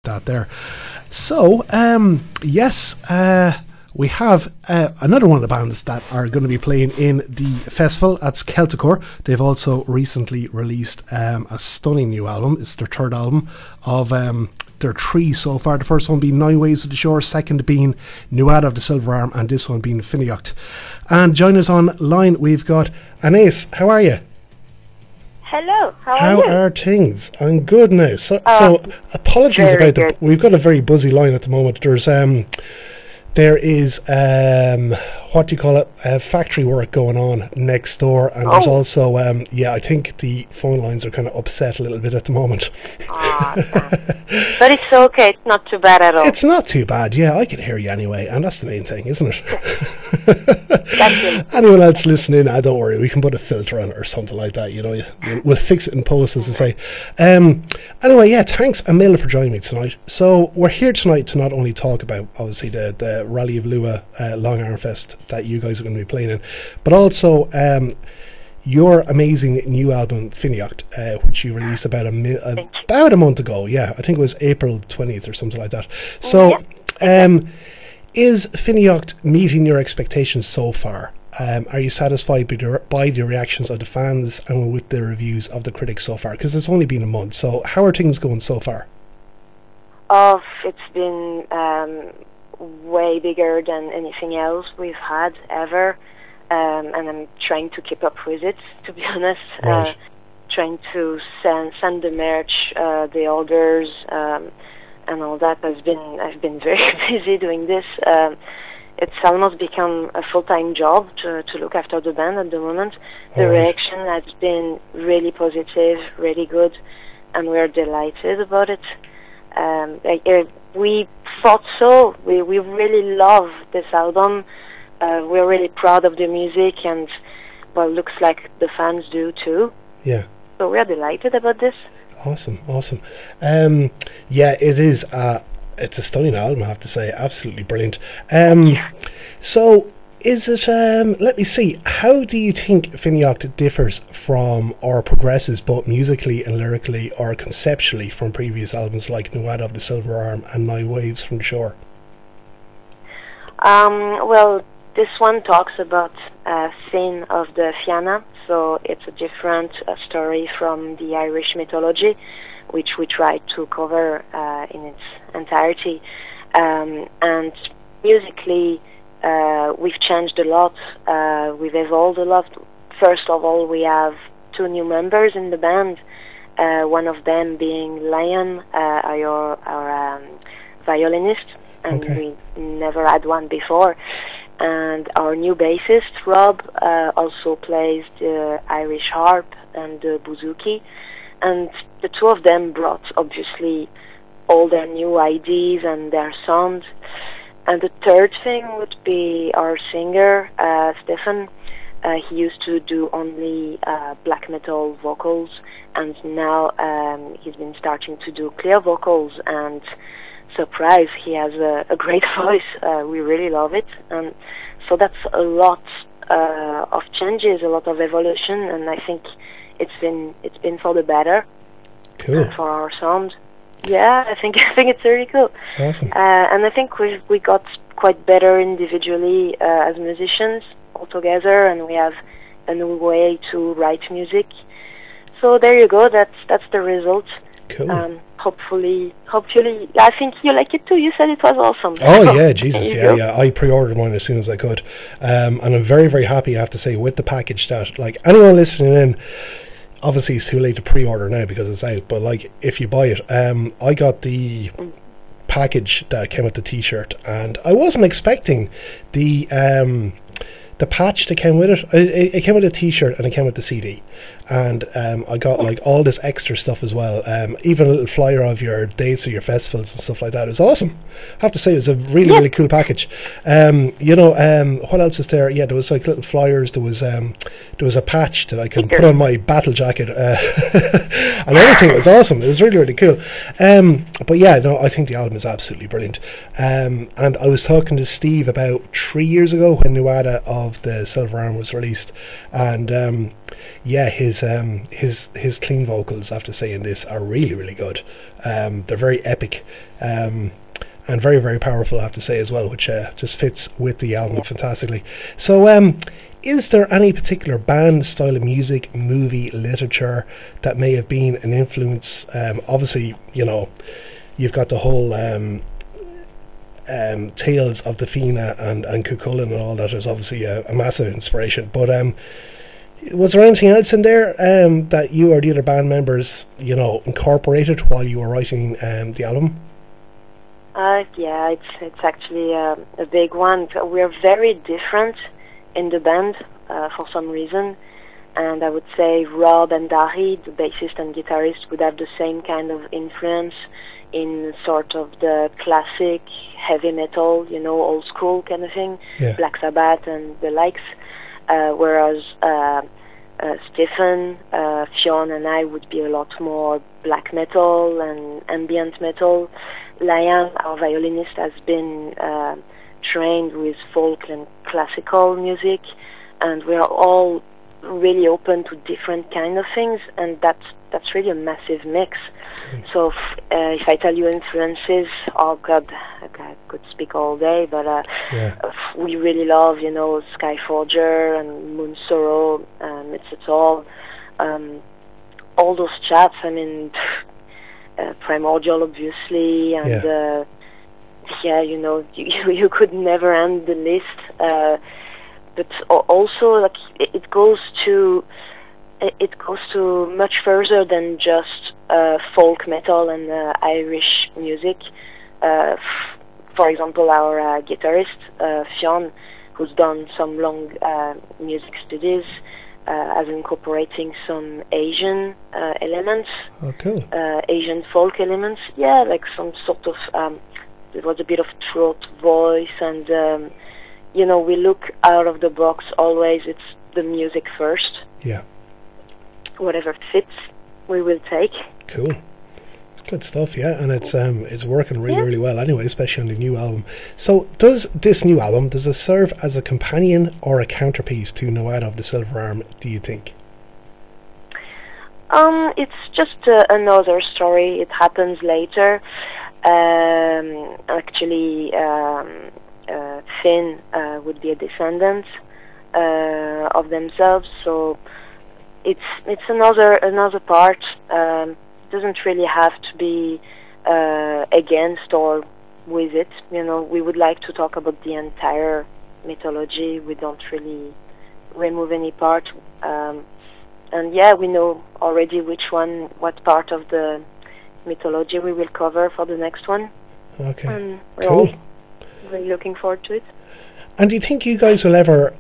that there. So, yes, we have another one of the bands that are going to be playing in the festival. That's Celtachor. They've also recently released a stunning new album. It's their third album of their three so far. The first one being Nine Waves of the Shore, second being Nuada of the Silver Arm, and this one being Fiannaíocht. And join us online, we've got Anaïs. How are you? Hello, how are you? How are things? I'm good now. So apologies about we've got a very buzzy line at the moment. There is what do you call it? Factory work going on next door, and there's also I think the phone lines are kind of upset a little bit at the moment. But it's okay. It's not too bad at all. It's not too bad. Yeah, I can hear you anyway, and that's the main thing, isn't it? Anyone else listening? Don't worry. We can put a filter on it or something like that. You know, we'll fix it in post, as I say. Anyway, yeah. Thanks a million for joining me tonight. So we're here tonight to not only talk about obviously the Rally of Lua Long Arm Fest that you guys are going to be playing in, but also your amazing new album Fiannaíocht, which you released about a month ago. Yeah, I think it was April 20th or something like that. So is Fiannaíocht meeting your expectations so far? Are you satisfied by the reactions of the fans and with the reviews of the critics so far? Because it's only been a month, so how are things going so far? It's been way bigger than anything else we've had ever, and I'm trying to keep up with it, to be honest. Right. Trying to send the merch, the orders, and all that. I've been very busy doing this. It's almost become a full-time job to look after the band at the moment. The reaction has been really positive, really good, and we're delighted about it. We thought so. We really love this album. We're really proud of the music, and looks like the fans do too. Yeah. So we're delighted about this. Awesome. Yeah, it is. It's a stunning album, I have to say. Absolutely brilliant. So, is it? Let me see. How do you think Fiannaíocht differs from or progresses both musically and lyrically, or conceptually, from previous albums like Nuada of the Silver Arm and Nine Waves from the Shore? Well, this one talks about sin of the Fianna, so it's a different story from the Irish mythology, which we try to cover in its entirety. And musically, we've changed a lot, we've evolved a lot. First of all, we have two new members in the band, one of them being Lion, our violinist, and we never had one before. And our new bassist, Rob, also plays the Irish harp and the bouzouki. And the two of them brought, obviously, all their new ideas and their sound. And the third thing would be our singer, Stefan. He used to do only black metal vocals, and now he's been starting to do clear vocals, and surprise, he has a great voice. We really love it. And so that's a lot of changes, a lot of evolution, and I think it's been for the better. Cool. For our sound. Yeah, I think it's really cool. Awesome. And I think we got quite better individually as musicians all together, and we have a new way to write music. So there you go. That's the result. Cool. Hopefully, I think you like it too. You said it was awesome. Oh yeah, Jesus, yeah. I pre-ordered mine as soon as I could, and I'm very, very happy. I have to say, with the package that, like, anyone listening in. Obviously, it's too late to pre-order now because it's out. But like, if you buy it, I got the package that came with the T-shirt, and I wasn't expecting the patch that came with it. It came with a T-shirt and it came with the CD, and I got like all this extra stuff as well. Even a little flyer of your dates or your festivals and stuff like that. It was awesome. I have to say, it was a really, really cool package. What else is there? Yeah, there was like little flyers. There was a patch that I can put on my battle jacket, and everything. It was awesome. It was really, really cool. But yeah, no, I think the album is absolutely brilliant. And I was talking to Steve about 3 years ago when Nuada of of the Silver Arm was released, and his clean vocals, I have to say, in this are really, really good. They're very epic, and very, very powerful, I have to say, as well, which just fits with the album fantastically. So is there any particular band, style of music, movie, literature that may have been an influence? Obviously, you've got the whole tales of the Fianna and Cuchulainn and all that is obviously a massive inspiration, but was there anything else in there that you or the other band members incorporated while you were writing the album? Yeah, it's actually a big one. We're very different in the band for some reason, and I would say Rob and Dari, the bassist and guitarist, would have the same kind of influence in sort of the classic heavy metal, old school kind of thing, Black Sabbath and the likes, whereas Stephen, Fionn and I would be a lot more black metal and ambient metal. Liam, our violinist, has been trained with folk and classical music, and we are all really open to different kind of things, and that's really a massive mix. So if I tell you influences, oh God, I could speak all day, but we really love, Skyforger and Moon Sorrow, it's all those chaps. I mean, Primordial, obviously, and you could never end the list. But also, like, it goes to much further than just folk metal and Irish music. For example, our guitarist Fionn, who's done some long music studies, as incorporating some Asian elements. Oh, cool. Asian folk elements. Yeah, like some sort of there was a bit of throat voice, and we look out of the box always. It's the music first. Yeah. Whatever fits, we will take. Cool. Good stuff, yeah, and it's working really, really well anyway, especially on the new album. So does this new album, does it serve as a companion or a counterpiece to Nuada of the Silver Arm, do you think? It's just another story. It happens later. Actually, Finn would be a descendant of themselves, so it's another part. Doesn't really have to be against or with it. We would like to talk about the entire mythology. We don't really remove any part. And we know already what part of the mythology we will cover for the next one. Okay, and we're cool. all really looking forward to it. And do you think you guys will ever,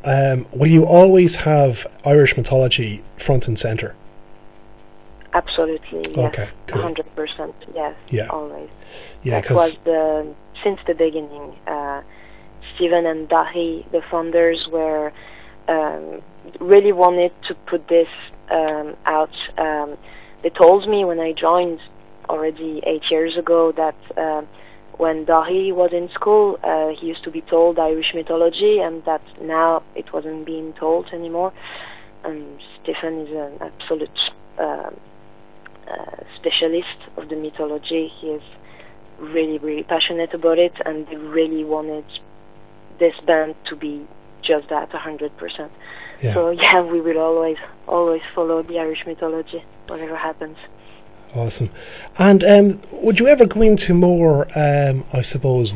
will you always have Irish mythology front and centre? Absolutely, yes. Okay, cool. 100%, yes, yeah. Always. Yeah, that was since the beginning. Stephen and Dahi, the founders, were really wanted to put this out. They told me when I joined already 8 years ago that when Dahi was in school, he used to be told Irish mythology, and that now it wasn't being told anymore. And Stephen is an absolute specialist of the mythology. He is really, really passionate about it, and they really wanted this band to be just that, 100%. Yeah. So we will always follow the Irish mythology, whatever happens. Awesome. And would you ever go into more, I suppose,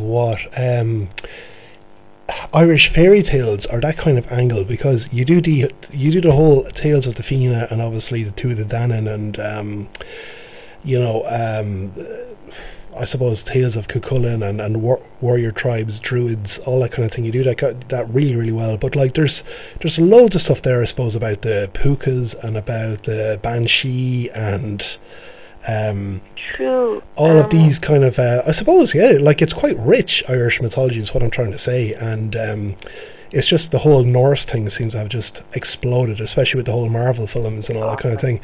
Irish fairy tales or that kind of angle? Because you do the whole tales of the Fianna and obviously the two of the Danann and I suppose tales of Cuchulainn and warrior tribes, druids, all that kind of thing. You do that really, really well. But like there's loads of stuff there, I suppose, about the Pukas and about the Banshee and True. all of these kind of I suppose, like it's quite rich Irish mythology is what I'm trying to say, and it's just the whole Norse thing seems to have just exploded, especially with the whole Marvel films and all that kind of thing.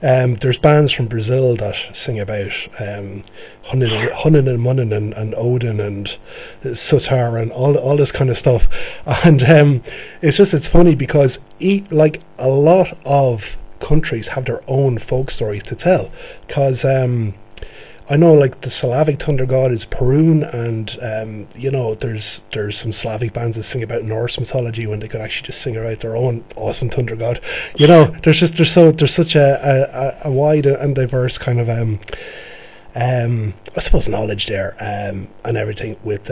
There's bands from Brazil that sing about Hunin and Munin and Odin and Celtachor and all this kind of stuff. And it's funny because like a lot of countries have their own folk stories to tell, because I know like the Slavic thunder god is Perun, and you know, there's some Slavic bands that sing about Norse mythology when they could actually just sing about their own awesome thunder god. You know, there's such a wide and diverse kind of I suppose knowledge there, and everything with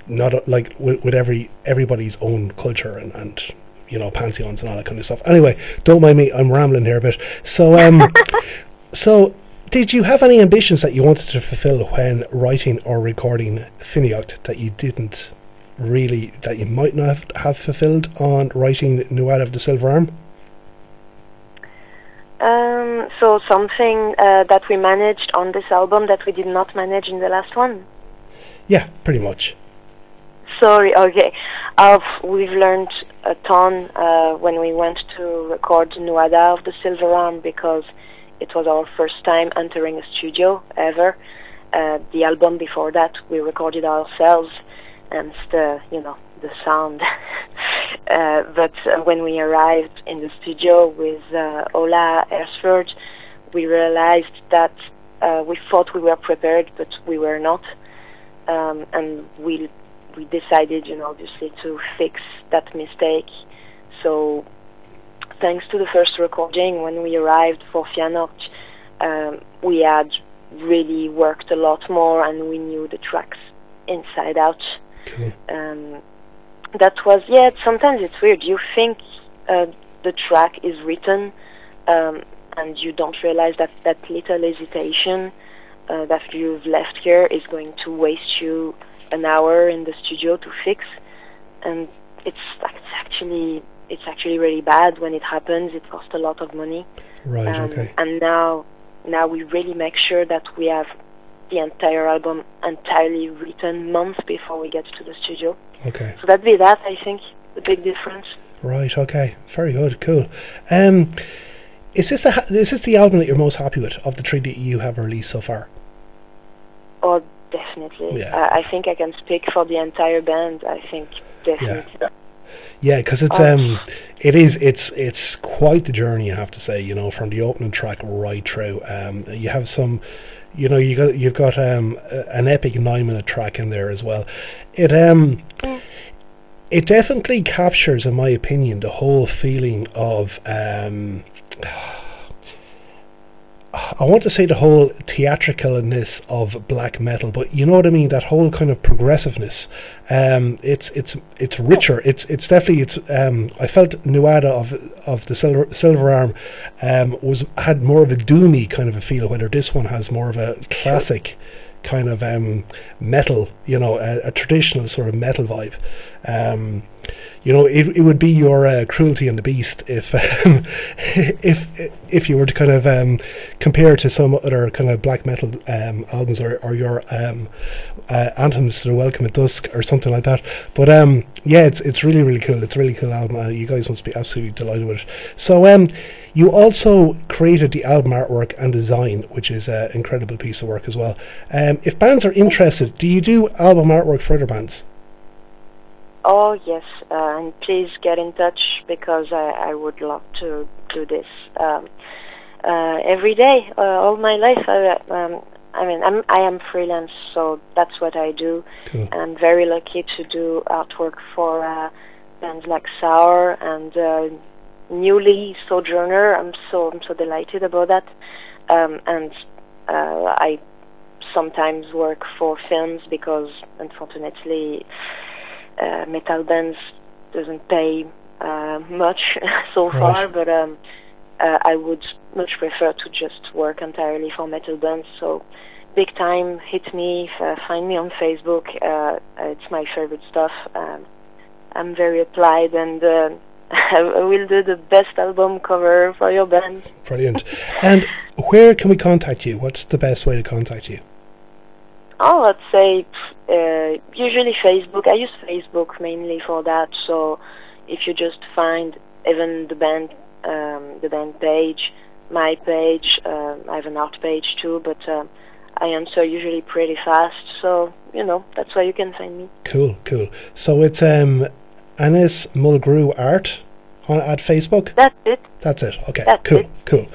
not like with everybody's own culture and you know, pantheons and all that kind of stuff. Anyway, don't mind me, I'm rambling here a bit. So so did you have any ambitions that you wanted to fulfill when writing or recording Fiannaíocht that you might not have fulfilled on writing Nuada of the Silver Arm? So something that we managed on this album that we did not manage in the last one? Yeah, pretty much. Sorry, okay. We've learned a ton when we went to record Nuada of the Silver Arm, because it was our first time entering a studio ever. The album before that we recorded ourselves, and the sound. But when we arrived in the studio with Ola Ersford, we realized that we thought we were prepared, but we were not, and we decided, obviously, to fix that mistake. So thanks to the first recording, when we arrived for Fiannaíocht, we had really worked a lot more, and we knew the tracks inside out. Cool. That was, sometimes it's weird. You think the track is written, and you don't realize that little hesitation that you've left here is going to waste you an hour in the studio to fix, and it's actually really bad when it happens. It costs a lot of money. Right. Okay. And now we really make sure that we have the entire album entirely written months before we get to the studio. Okay. So that'd be that, I think, the big difference. Right. Okay. Very good. Cool. Is this the album that you're most happy with of the three that you have released so far? Oh, definitely. Yeah. I think I can speak for the entire band. I think definitely. Yeah, because it's quite the journey, I have to say. From the opening track right through. You have some, you've got an epic 9-minute track in there as well. It definitely captures, in my opinion, the whole feeling of I want to say the whole theatricalness of black metal, but you know what I mean, that whole kind of progressiveness. It's richer. It's definitely I felt Nuada of the Silver Arm had more of a doomy kind of a feel, whether this one has more of a classic kind of metal, a traditional sort of metal vibe. It would be your Cruelty and the Beast if you were to kind of compare to some other kind of black metal albums, or your Anthems to the Welcome at Dusk or something like that. But it's really, really cool. It's a really cool album. You guys must be absolutely delighted with it. So you also created the album artwork and design, which is an incredible piece of work as well. If bands are interested, do you do album artwork for other bands? Oh, yes, and please get in touch, because I would love to do this every day, all my life. I am freelance, so that's what I do. Cool. I'm very lucky to do artwork for bands like Sour and newly Sojourner. I'm so delighted about that. And I sometimes work for films, because unfortunately metal bands doesn't pay much so far, but I would much prefer to just work entirely for metal bands. So big time, hit me, find me on Facebook. It's my favorite stuff. I'm very applied, and I will do the best album cover for your band. Brilliant. And where can we contact you? What's the best way to contact you? Oh, I'd say usually Facebook. I use Facebook mainly for that. So if you just find even the band page, my page, I have an art page too, but I answer usually pretty fast. So that's where you can find me. Cool. So it's Anaïs Mulgrew Art at Facebook. That's it. Okay. Cool.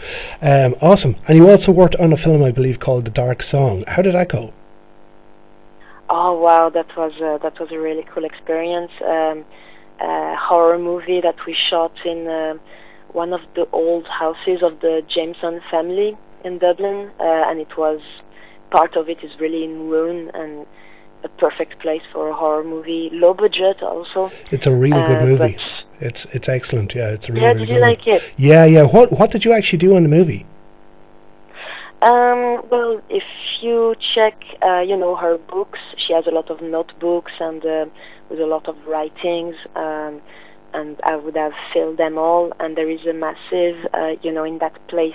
Awesome. And you also worked on a film, I believe, called The Dark Song. How did that go? Oh wow, that was a really cool experience. A horror movie that we shot in one of the old houses of the Jameson family in Dublin, and it was part of it is really in ruin and a perfect place for a horror movie. Low budget also. It's a really good movie. It's excellent. Yeah, it's a really, really did good you like one. it? Yeah. What did you actually do in the movie? Well, if you check, her books, she has a lot of notebooks and with a lot of writings, and I would have filled them all. And there is a massive, in that place,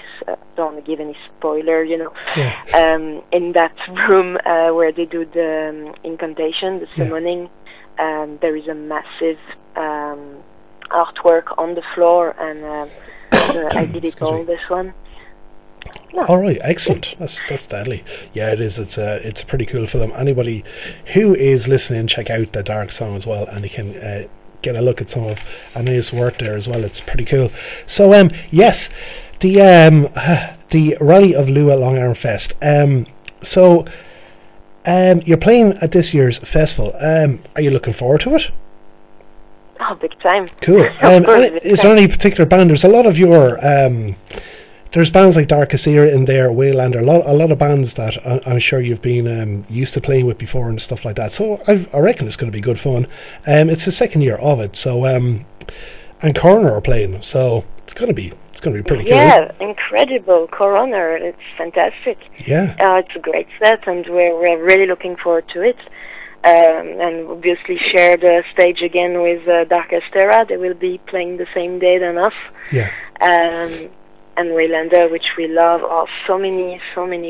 don't want to give any spoiler, Yeah. in that room where they do the incantation, the summoning, there is a massive artwork on the floor, and I did it all, this one. Yeah. All right, excellent. That's deadly. Yeah, it is. It's a pretty cool film. Anybody who is listening, check out The Dark Song as well, and you can get a look at some of Anaïs' work there as well. It's pretty cool. So, yes, the Rally of Lua Long Arm Fest. So, you're playing at this year's festival. Are you looking forward to it? Oh, big time. Cool. Is there any particular band? There's a lot of your there's bands like Darkasira in there, Waylander, a lot of bands that I'm sure you've been used to playing with before and stuff like that. So I reckon it's going to be good fun. It's the second year of it, so and Coroner are playing, so it's going to be pretty cool. Yeah, incredible. Coroner, it's fantastic. Yeah, it's a great set, and we're really looking forward to it. And obviously share the stage again with Darkasira. They will be playing the same day than us. Yeah. And Waylander, which we love. Oh, so many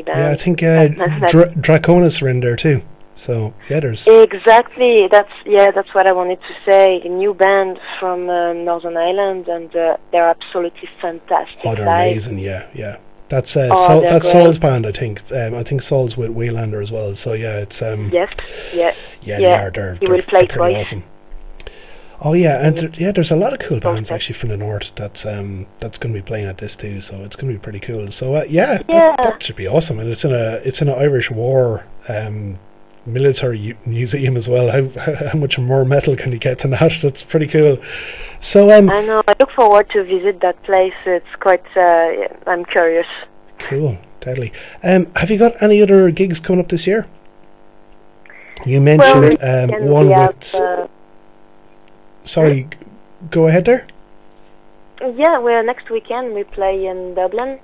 bands. Yeah, I think Draconis are in there too. So yeah, there's exactly. That's what I wanted to say. A new band from Northern Ireland, and they're absolutely fantastic. Oh, they're amazing. Yeah. That's Saul's band, I think. I think Saul's with Waylander as well. So yeah, it's yes, yeah. They're he will play pretty twice. Awesome. Oh yeah, and there's a lot of cool bands actually from the north that's going to be playing at this too. So it's going to be pretty cool. So that should be awesome, and it's in an Irish War military museum as well. How much more metal can you get than that? That's pretty cool. So I know. I look forward to visit that place. It's quite. I'm curious. Cool, deadly. Have you got any other gigs coming up this year? You mentioned one with. Sorry, go ahead there. Yeah, next weekend we play in Dublin,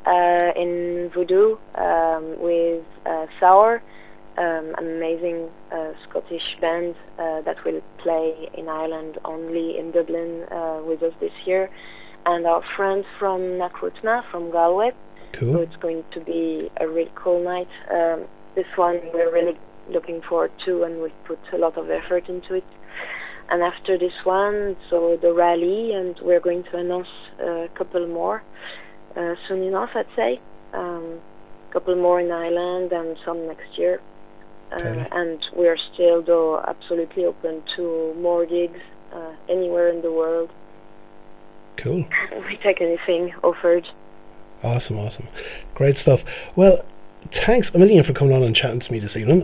in Voodoo, with Sour, an amazing Scottish band that will play in Ireland, only in Dublin with us this year, and our friends from Nakrutna, from Galway. Cool. So it's going to be a really cool night. This one we're really looking forward to, and we'll put a lot of effort into it. And after this one, so the rally, and we're going to announce a couple more soon enough, I'd say. A couple more in Ireland and some next year. And we're still, though, absolutely open to more gigs anywhere in the world. Cool. We take anything offered. Awesome. Great stuff. Well, thanks a million for coming on and chatting to me this evening.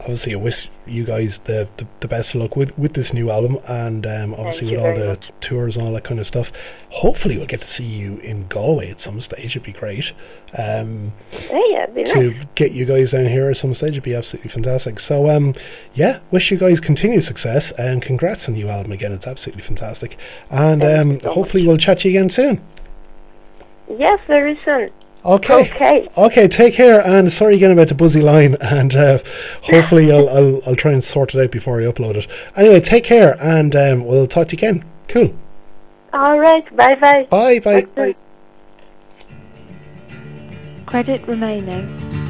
Obviously I wish you guys the best of luck with this new album, and obviously with all the tours and all that kind of stuff. Hopefully we'll get to see you in Galway at some stage. It'd be great. It'd be to nice. Get you guys down here at some stage. It'd be absolutely fantastic. So wish you guys continued success, and congrats on the new album again. It's absolutely fantastic, and hopefully we'll chat to you again soon. Yes, very soon. Okay. Take care, and sorry again about the buzzy line, and hopefully I'll try and sort it out before I upload it. Anyway, take care, and we'll talk to you again. Cool. All right. Bye. Bye. Credit remaining.